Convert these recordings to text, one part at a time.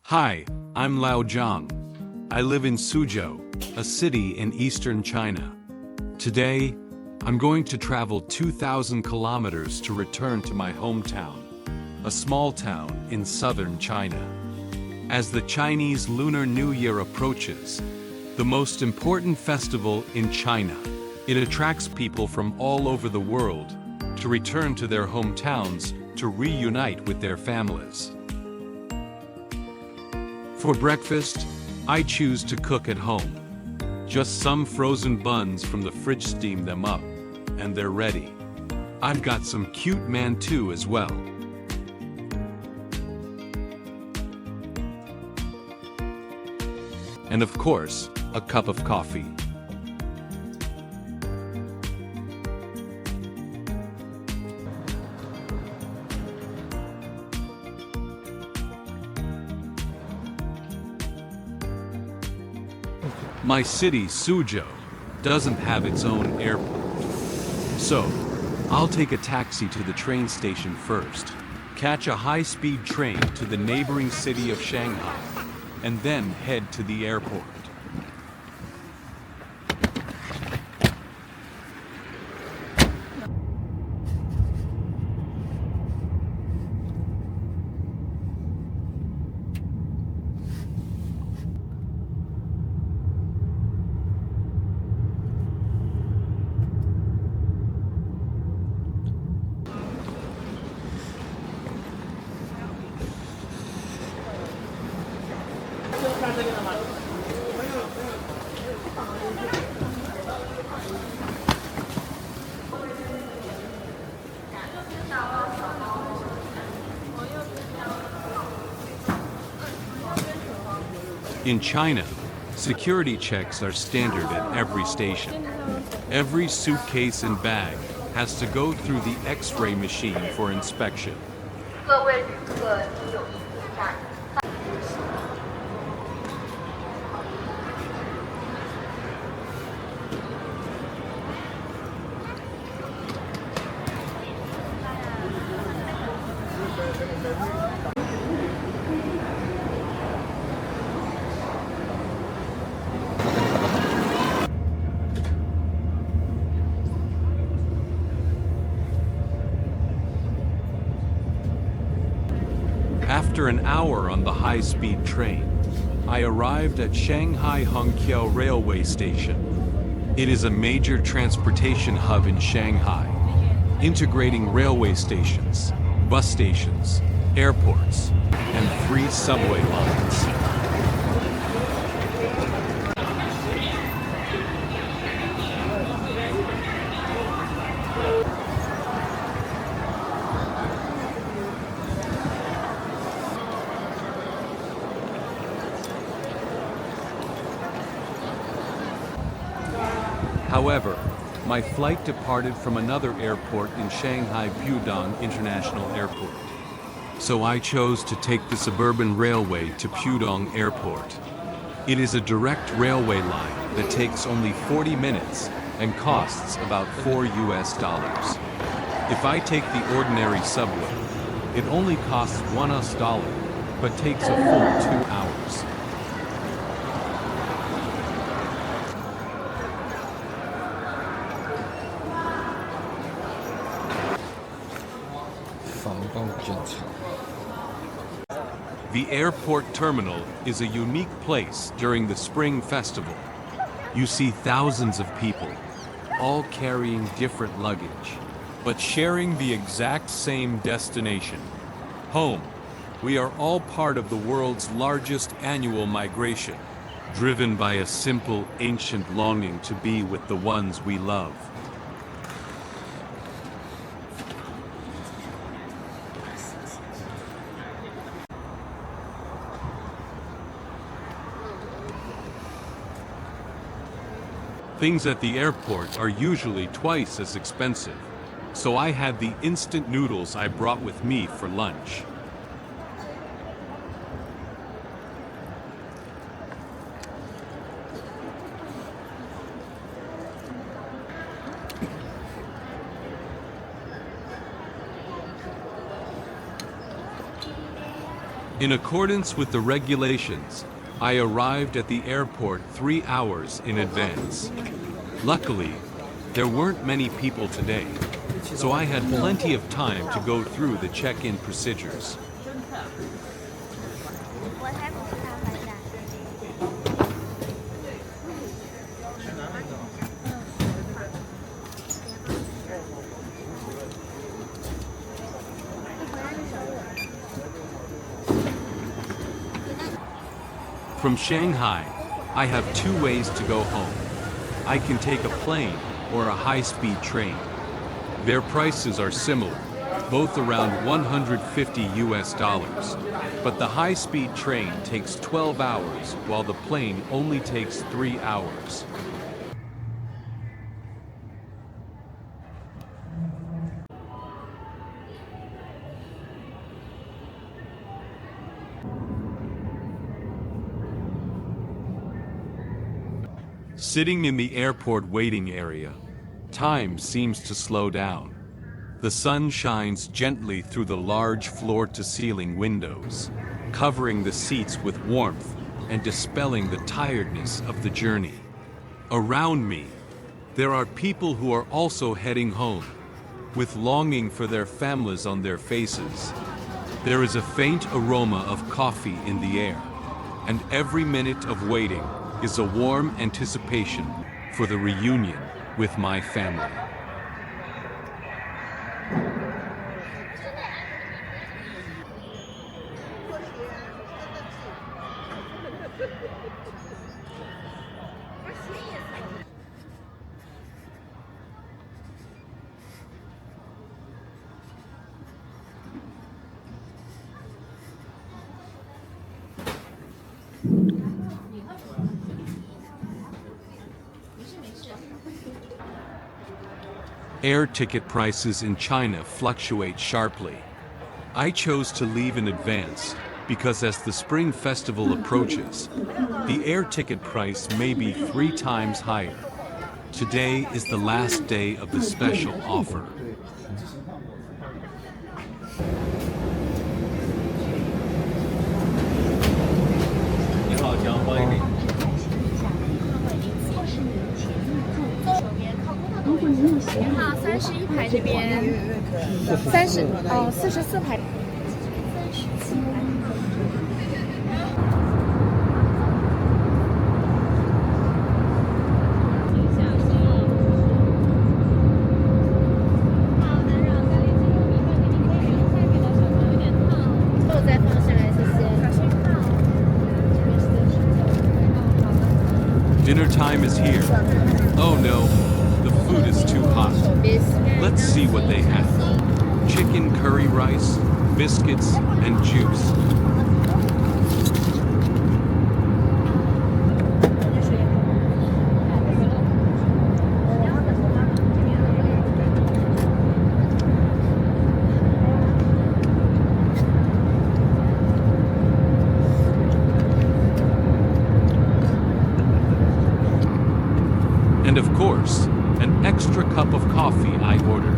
Hi, I'm Lao Zhang. I live in Suzhou, a city in eastern China. Today, I'm going to travel 2,000 kilometers to return to my hometown, a small town in southern China. As the Chinese Lunar New Year approaches, the most important festival in China, it attracts people from all over the world to return to their hometowns to reunite with their families. For breakfast, I choose to cook at home. Just some frozen buns from the fridge, steam them up, and they're ready. I've got some cute mantou as well. And of course, a cup of coffee. My city, Suzhou, doesn't have its own airport. So, I'll take a taxi to the train station first, catch a high-speed train to the neighboring city of Shanghai, and then head to the airport. In China, security checks are standard at every station. Every suitcase and bag has to go through the X-ray machine for inspection. After an hour on the high-speed train, I arrived at Shanghai Hongqiao Railway Station. It is a major transportation hub in Shanghai, integrating railway stations, bus stations, airports, and 3 subway lines. However, my flight departed from another airport in Shanghai Pudong International Airport. So I chose to take the suburban railway to Pudong Airport. It is a direct railway line that takes only 40 minutes and costs about $4. If I take the ordinary subway, it only costs $1, but takes a full 2 hours. The airport terminal is a unique place during the Spring Festival. You see thousands of people, all carrying different luggage, but sharing the exact same destination, home. We are all part of the world's largest annual migration, driven by a simple, ancient longing to be with the ones we love. Things at the airport are usually twice as expensive, so I had the instant noodles I brought with me for lunch. In accordance with the regulations, I arrived at the airport 3 hours in advance. Luckily, there weren't many people today, so I had plenty of time to go through the check-in procedures. From Shanghai, I have 2 ways to go home. I can take a plane or a high-speed train. Their prices are similar, both around $150. But the high-speed train takes 12 hours, while the plane only takes 3 hours. Sitting in the airport waiting area, time seems to slow down. The sun shines gently through the large floor-to-ceiling windows, covering the seats with warmth and dispelling the tiredness of the journey. Around me, there are people who are also heading home, with longing for their families on their faces. There is a faint aroma of coffee in the air, and every minute of waiting is a warm anticipation for the reunion with my family. Air ticket prices in China fluctuate sharply. I chose to leave in advance because as the Spring Festival approaches, the air ticket price may be 3 times higher. Today is the last day of the special offer. Dinner time is here. Oh no, the food is too hot. Let's see what they have. Chicken curry rice, biscuits, and juice. And of course, an extra cup of coffee I ordered.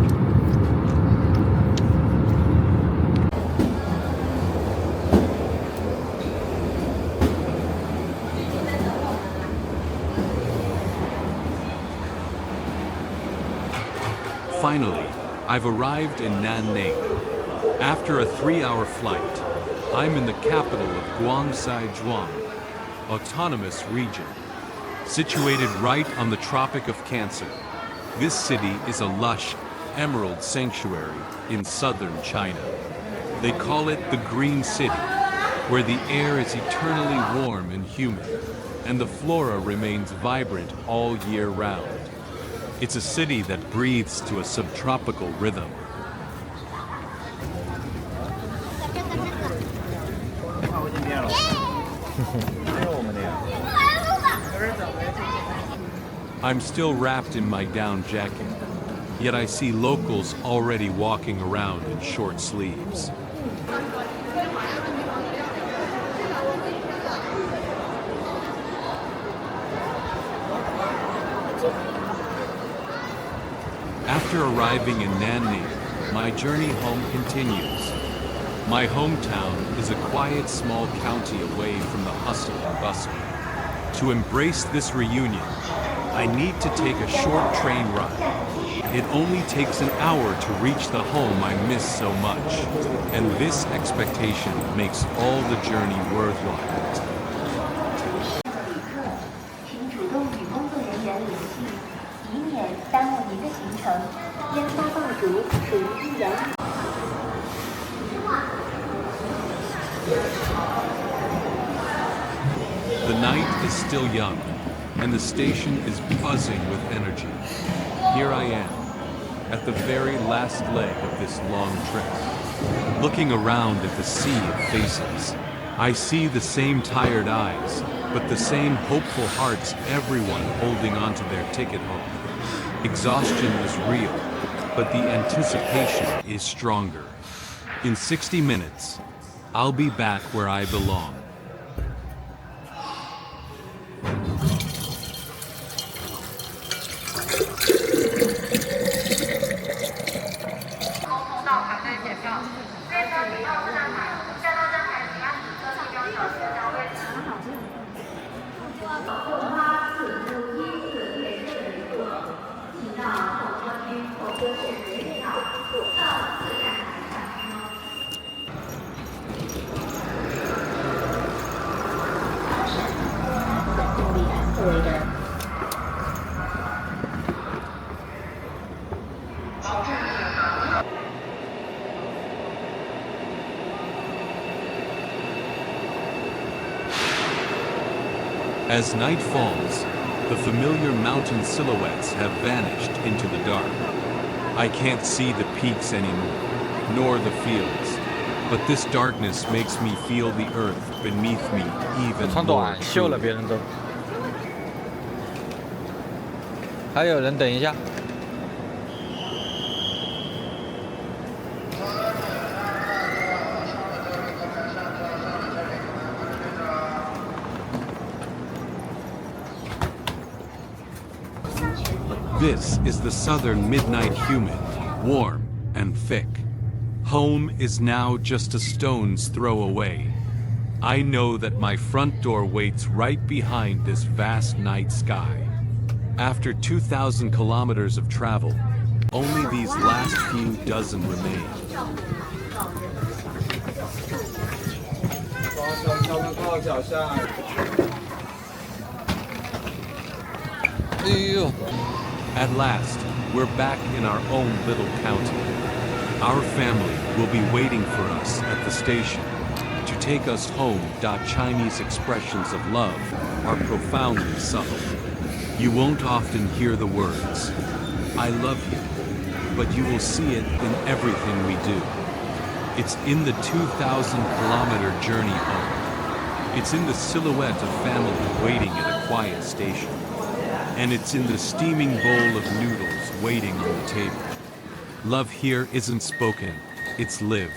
Finally, I've arrived in Nanning. After a 3-hour flight, I'm in the capital of Guangxi Autonomous Region. Situated right on the Tropic of Cancer, this city is a lush emerald sanctuary in southern China. They call it the Green City, where the air is eternally warm and humid, and the flora remains vibrant all year round. It's a city that breathes to a subtropical rhythm. I'm still wrapped in my down jacket, yet I see locals already walking around in short sleeves. After arriving in Nanning, my journey home continues. My hometown is a quiet small county away from the hustle and bustle. To embrace this reunion, I need to take a short train ride. It only takes an hour to reach the home I miss so much, and this expectation makes all the journey worthwhile. 请主动与工作人员联系，以免耽误您的行程。烟花爆竹属于一人。The night is still young, and the station is buzzing with energy. Here I am, at the very last leg of this long trip. Looking around at the sea of faces, I see the same tired eyes, but the same hopeful hearts, everyone holding onto their ticket home. Exhaustion is real, but the anticipation is stronger. In 60 minutes, I'll be back where I belong. As night falls, the familiar mountain silhouettes have vanished into the dark. I can't see the peaks anymore, nor the fields, but this darkness makes me feel the earth beneath me even more. 秀了，别人都。还有人等一下。This is the southern midnight humid, warm and thick. Home is now just a stone's throw away. I know that my front door waits right behind this vast night sky. After 2,000 kilometers of travel, only these last few dozen remain. At last, we're back in our own little county. Our family will be waiting for us at the station to take us home. Chinese expressions of love are profoundly subtle. You won't often hear the words, "I love you," but you will see it in everything we do. It's in the 2,000-kilometer journey home. It's in the silhouette of family waiting at a quiet station. And it's in the steaming bowl of noodles waiting on the table. Love here isn't spoken, it's lived.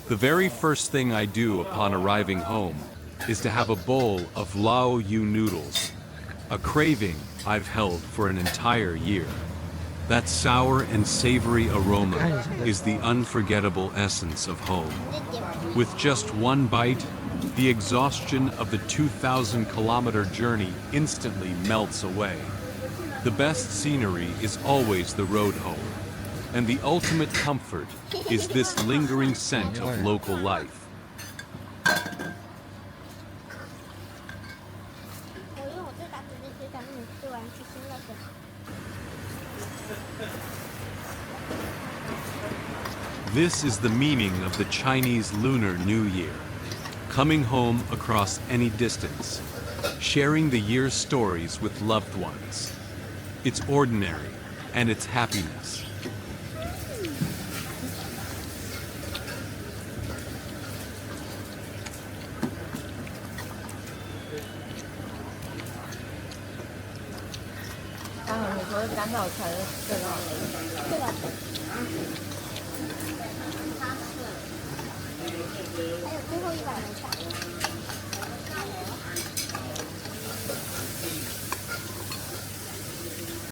The very first thing I do upon arriving home is to have a bowl of Lao You Noodles, a craving I've held for an entire year. That sour and savory aroma is the unforgettable essence of home. With just one bite, the exhaustion of the 2,000-kilometer journey instantly melts away. The best scenery is always the road home, and the ultimate comfort is this lingering scent of local life. This is the meaning of the Chinese Lunar New Year. Coming home across any distance, sharing the year's stories with loved ones. It's ordinary, and it's happiness.